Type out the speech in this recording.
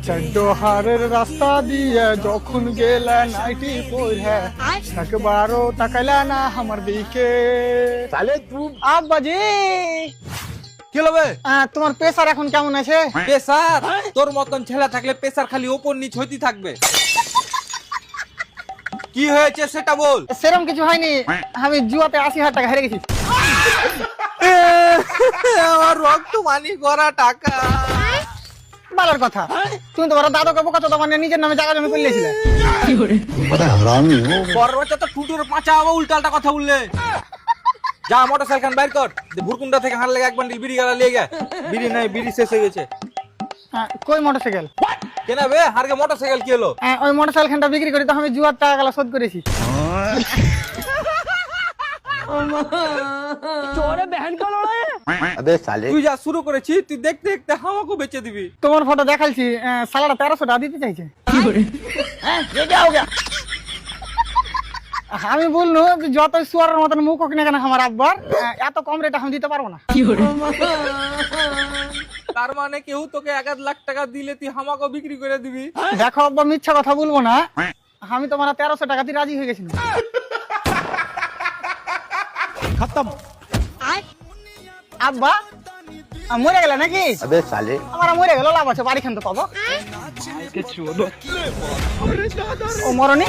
চড্ডহারের রাস্তা দিয়ে যখন গেলা নাইটি পরে একবারও তাকাইলা না আমার দিকে। साले तू আব্বাজি, কি হবে তোমার প্রেসার এখন কেমন আছে? প্রেসার? তোর মতন ছেলে থাকলে প্রেসার খালি ওপর নিচ হইতে থাকবে। কি হয়েছে সেটা বল। সেরকম কিছু হয়নি, আমি জুয়াতে ৮০,০০০ টাকা হেরে গেছি। আমার রক্ত মানি করা টাকা। ভালোর কথা, তুমি তো বড় দাদুকে বোকা তো মানে নিজের নামে জায়গা জমি করলেছিলে। बड़ा हरामी हो। বড় বাচ্চা তো টুটুর পাঁচা হবে উল্টালটা কথা বললে। যা মোটরসাইকেল বাইর কর, ভুরকুন্ডা থেকে হার লেগে এক বান্ডিল বিড়ি গালা লিয়ে গে। বিড়ি নাই, বিড়ি শেষ হয়ে গেছে। কই মোটরসাইকেল? কেন বে হারকে মোটরসাইকেল কি হলো? ওই মোটরসাইকেলটা বিক্রি করি তো আমি জুয়ার টাকা গেলা শোধ করেছি। अबे साले তুই যা শুরু করেছিস, তুই দেখতে দেখতে আমাকেও বেচে দিবি। তোমার ফটো দেখালছি, সালাটা ১৩০০ টাকা দিতে চাইছে। আমি বললো যে যত সুয়ারের মতন মুখ হোক না কেন আমার আব্বার, এত কম রেট আমি দিতে পারবো না। তার মানে কেউ তোকে ১ লাখ টাকা দিলে তুই আমাকেও বিক্রি করে দিবি? দেখো আব্বা, মিথ্যা কথা বলবো না, আমি তোমার ১৩০০ টাকা দিয়ে রাজি হয়ে গেছিলাম। খতম। আব্বা মরে গেলে নাকি? अबे साले আমার মরে গেল, লাভ আছে, বাড়ি খান তো পাবো। ও মরনি।